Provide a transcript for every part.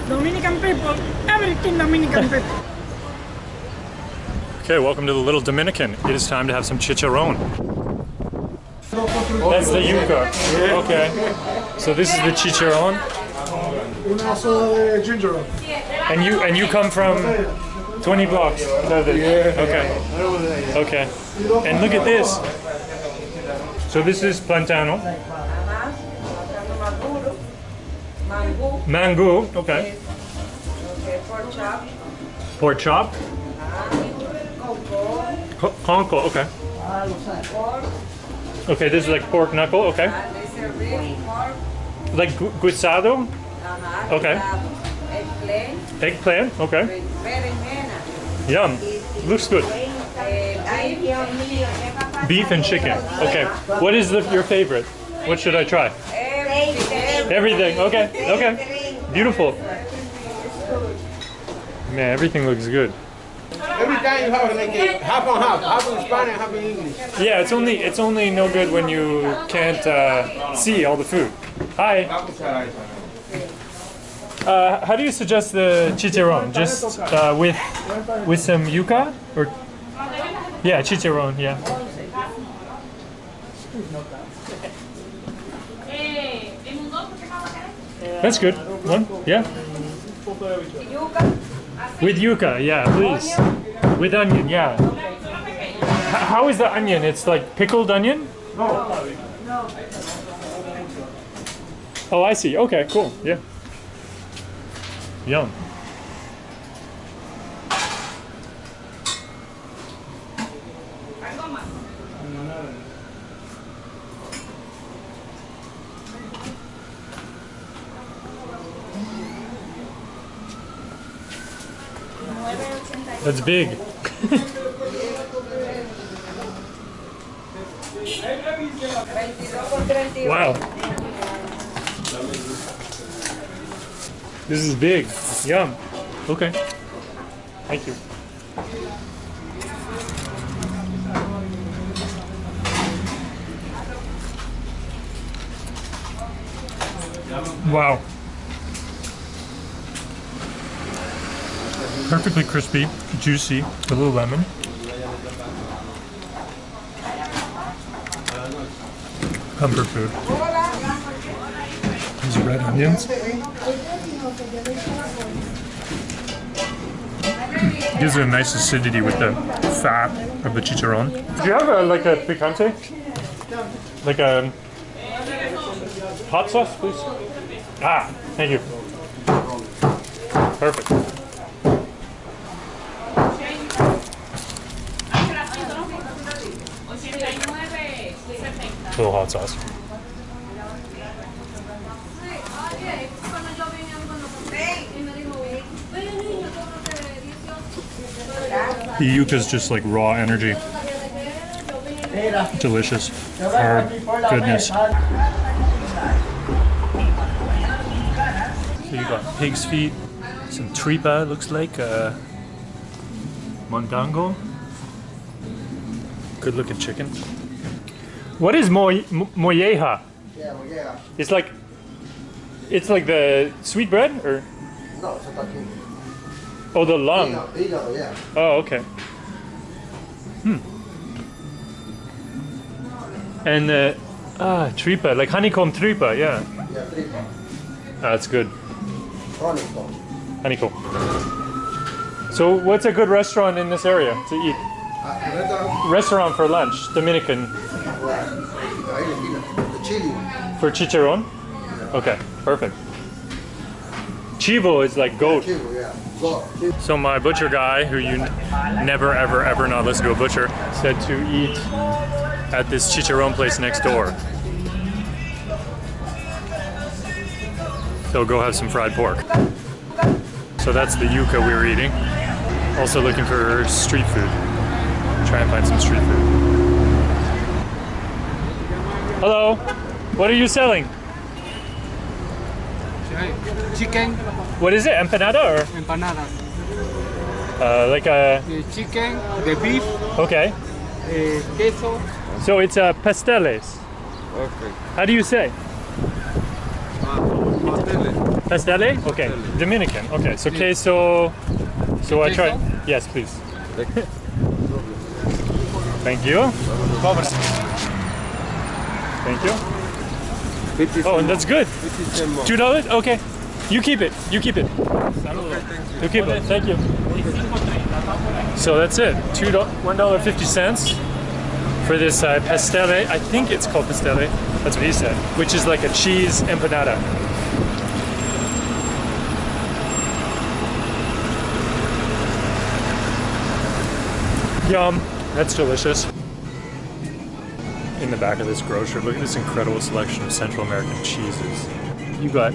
Dominican people, everything Dominican people. Okay, welcome to the Little Dominican. It is time to have some chicharron. That's the yucca. Okay. So this is the chicharron. Ginger. And you come from 20 blocks. Okay. Okay. And look at this. So this is plantano. Mango. Okay. Pork chop. Pork chop. Conco. Okay. Okay, this is like pork knuckle. Okay. Like guisado. Okay. Eggplant. Okay. Yum. Looks good. Beef and chicken. Okay. What is your favorite? What should I try? Everything. Okay. Okay. Beautiful. Man, everything looks good. Every time you have like a half and half in Spanish, half in English. Yeah, it's only no good when you can't see all the food. Hi. How do you suggest the chicharron? Just with some yucca or? Yeah, chicharron. Yeah. That's good. One. Yeah. With yucca, yeah, please. With onion, yeah. How is the onion? It's like pickled onion? No. Oh, I see. Okay, cool. Yeah. Yum. That's big. Wow. This is big. Yum. Okay. Thank you. Wow. Perfectly crispy, juicy, with a little lemon. Comfort food. These red onions. Gives it a nice acidity with the fat of the chicharron. Do you have like a picante? Like a hot sauce, please? Ah, thank you. Perfect. Little hot sauce. The yucca is just like raw energy. Delicious. Hard goodness. So you got pig's feet, some tripa, looks like mondongo. Good looking chicken. What is molleja? Yeah, molleja. It's like the sweet bread, or? No, it's not. Oh, the lung. Hígado, yeah. Oh, okay. And tripa, like honeycomb tripa, yeah. Yeah, tripa. That's good. Honeycomb. Honeycomb. So, what's a good restaurant in this area to eat? Restaurant for lunch, Dominican. The chili. For chicharron? Okay, perfect. Chivo is like goat. Chivo, yeah. Goat. So my butcher guy, who you never ever not listen to a butcher, said to eat at this chicharron place next door. So go have some fried pork. So that's the yucca we were eating. Also looking for street food. Try and find some street food. Hello, what are you selling? Chicken. What is it, empanada or? Empanadas. Like a... The chicken, the beef, Okay. queso. So it's pasteles. Okay. How do you say? Pasteles. Pastele? Okay. Dominican. Okay. So queso. So I try. Yes, please. Thank you. Thank you. 50 Oh, and that's good. 50 more. $2? Okay. You keep it. You keep it. You keep it. Thank you. So that's it. $1.50 for this pastele. I think it's called pastele. That's what he said. Which is like a cheese empanada. Yum. That's delicious. In the back of this grocery, look at this incredible selection of Central American cheeses. You got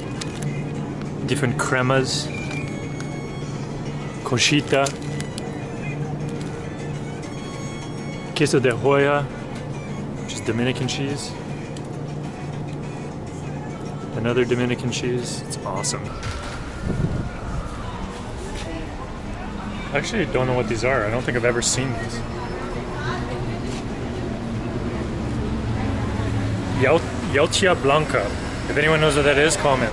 different cremas, cochita, queso de Hoya, which is Dominican cheese. Another Dominican cheese. It's awesome. Actually, I don't know what these are. I don't think I've ever seen these. Yelcha Blanca. If anyone knows what that is, comment.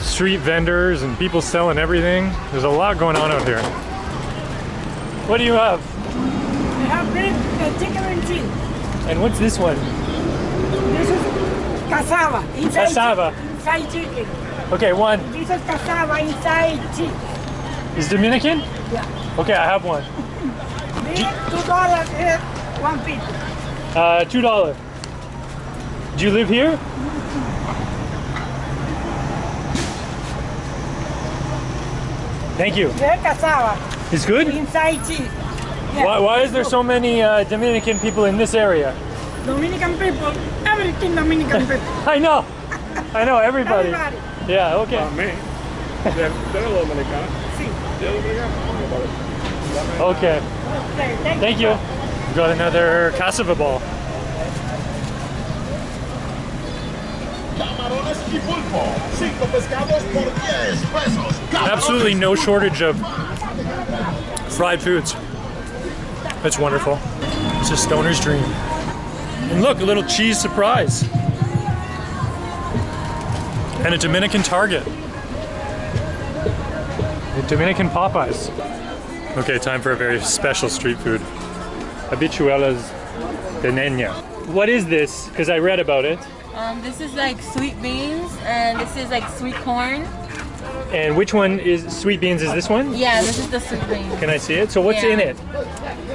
Street vendors and people selling everything. There's a lot going on out here. What do you have? We have beef, chicken and cheese. And what's this one? This is cassava. Inside Cassava. Inside chicken. Okay, one. This is cassava inside cheese. Is Dominican? Yeah. Okay, I have one. This $2 here, $1.50. $2. Do you live here? Thank you. Here cassava. It's good? Inside cheese. Yeah. Why is there so many Dominican people in this area? Dominican people, everything Dominican people. I know, everybody. Everybody. Yeah, okay. Me. They're little Dominicana. Okay, Okay, thank you. We got another cassava ball. Absolutely no shortage of fried foods. It's wonderful. It's a stoner's dream. And look, a little cheese surprise. And a Dominican Target. A Dominican Popeyes. Okay, time for a very special street food. Habichuelas de Reina. What is this? Because I read about it. This is like sweet beans, and this is like sweet corn. And which one is sweet beans? Is this one? Yeah, this is the sweet beans. Can I see it? So what's Yeah. in it?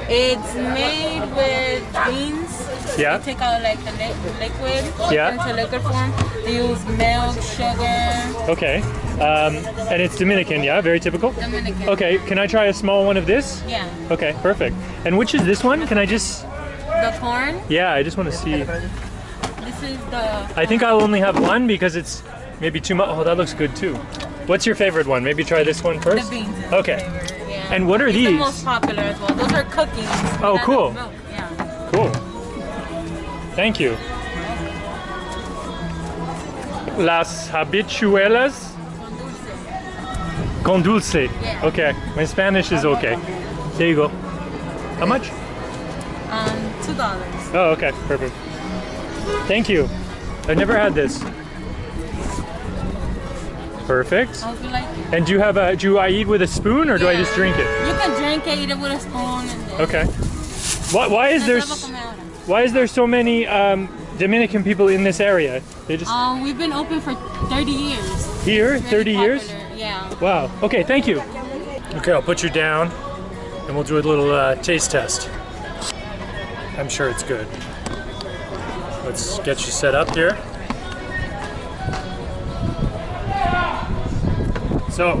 It's made with beans. Yeah. They take out like the liquid Yeah. into liquid form. They use milk, sugar. Okay. And it's Dominican, yeah? Very typical? Dominican. Okay, can I try a small one of this? Yeah. Okay, perfect. And which is this one? Can I just... The corn. Yeah, I just want to see. This is the. I think I'll only have one because it's maybe too much. Oh, that looks good too. What's your favorite one? Maybe try this one first? The beans. Is Okay. my favorite, yeah. And what are it's these? the most popular as well. Those are cookies. Oh, Without cool. milk, yeah. Cool. Thank you. Las habichuelas con dulce. Yeah. Okay, my Spanish is okay. There you go. How much? $2. Oh, okay, perfect. Thank you. I've never had this. Perfect. I hope you like it. And do I eat with a spoon or do I just drink it? You can drink it, eat it with a spoon. And then Okay. Why is there so many Dominican people in this area? They just We've been open for 30 years. here, 30 Very years? popular, Yeah. Wow. Okay, thank you. Okay, I'll put you down and we'll do a little taste test. I'm sure it's good. Let's get you set up here. So,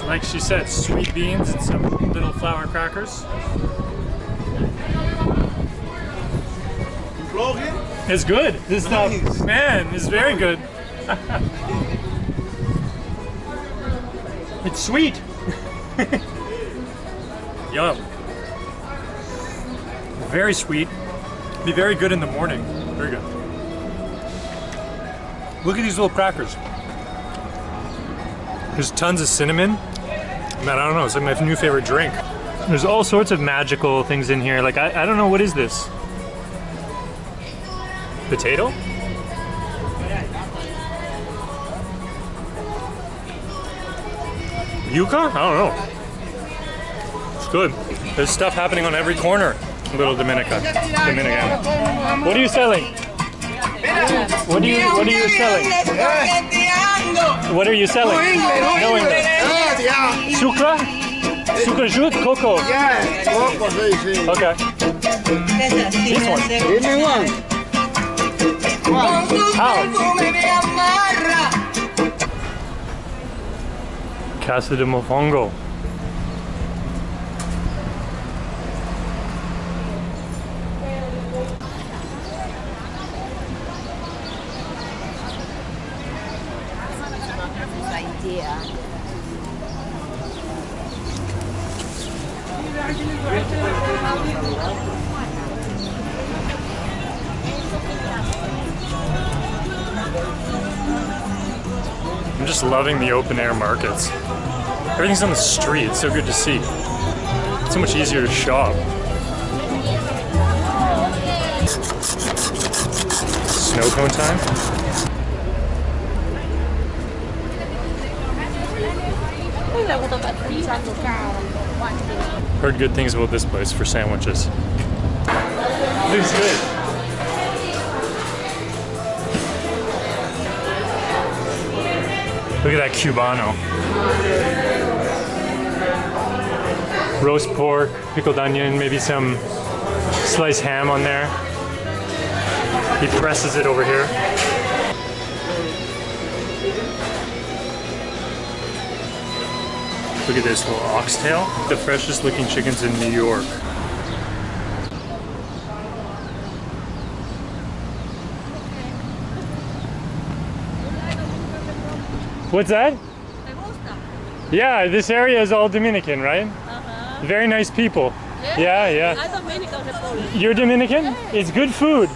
like she said, sweet beans and some little flour crackers. It's good. This stuff, man, is very good. It's sweet. Yum. Very sweet. Be very good in the morning. Very good. Look at these little crackers. There's tons of cinnamon. Man, I don't know, it's like my new favorite drink. There's all sorts of magical things in here. Like, I don't know, what is this? Potato? Yucca? I don't know. It's good. There's stuff happening on every corner. Little Dominican. What are you selling? What are you selling? What are you selling? No English. Sucra? Sucra jute? Cocoa? Yeah, coco, sí. Okay. This one. Give me one. How? Casa de Mofongo. I'm just loving the open air markets. Everything's on the street. It's so good to see. It's so much easier to shop. Snow cone time. Heard good things about this place for sandwiches. Looks good. Look at that Cubano. Roast pork, pickled onion, maybe some sliced ham on there. He presses it over here. Look at this little oxtail. The freshest looking chickens in New York. What's that? Yeah, this area is all Dominican, right? Uh-huh. Very nice people. Yeah. I'm Dominican Republic. You're Dominican? It's good food.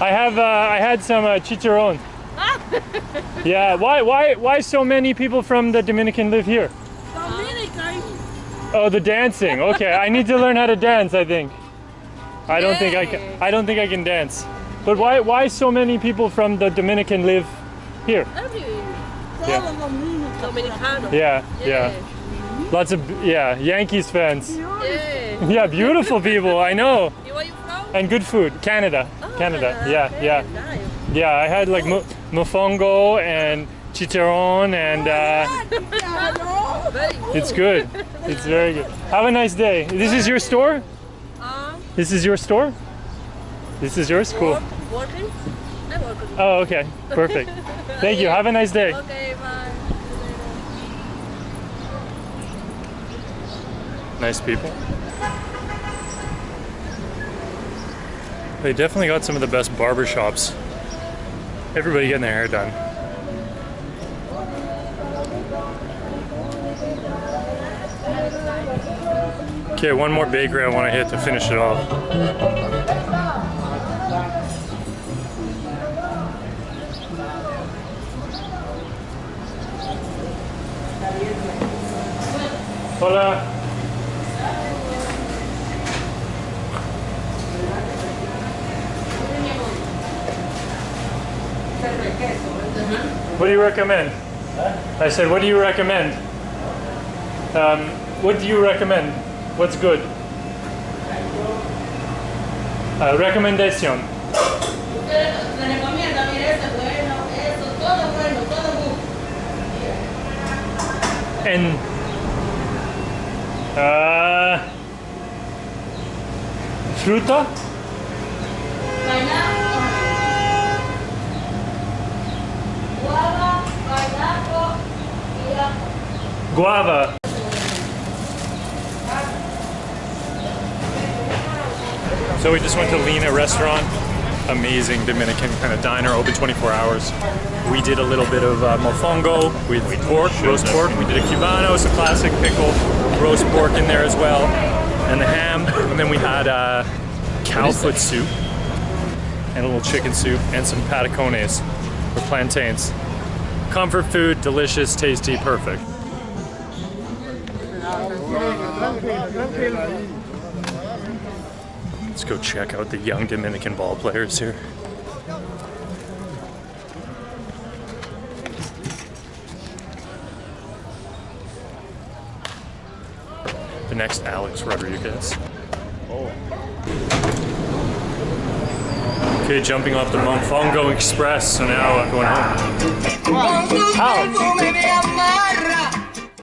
I had some chicharron. Yeah. Why so many people from the Dominican live here? Dominican. Oh, the dancing. Okay, I need to learn how to dance. I think. I don't think I can dance. But why so many people from the Dominican live here? Dominicano. Yeah. Lots of Yankees fans. Yeah. Yeah, beautiful people. I know. Where are you from? And good food. Canada. Canada. Yeah. Nice. Yeah, I had like mofongo and chicharron and Very good. it's good. It's very good. Have a nice day. This is your store? This is your store? This is yours? Cool. Working? I'm working. Oh, okay. Perfect. Thank you. Have a nice day. Okay, bye. Nice people. They definitely got some of the best barbershops. Everybody getting their hair done. Okay, one more bakery I want to hit to finish it off. Hola. What do you recommend? I said, what do you recommend? What do you recommend? What's good? Recommendation. And fruta? Guava. So we just went to Lena restaurant. Amazing Dominican kind of diner, open 24 hours. We did a little bit of mofongo with pork, roast pork. We did a Cubano, some classic pickle, roast pork in there as well, and the ham. And then we had cow foot soup and a little chicken soup and some patacones or plantains. Comfort food, delicious, tasty, perfect. Let's go check out the young Dominican ball players here. the next Alex Rodriguez. Okay, jumping off the Mofongo Express, so now I'm going home. How?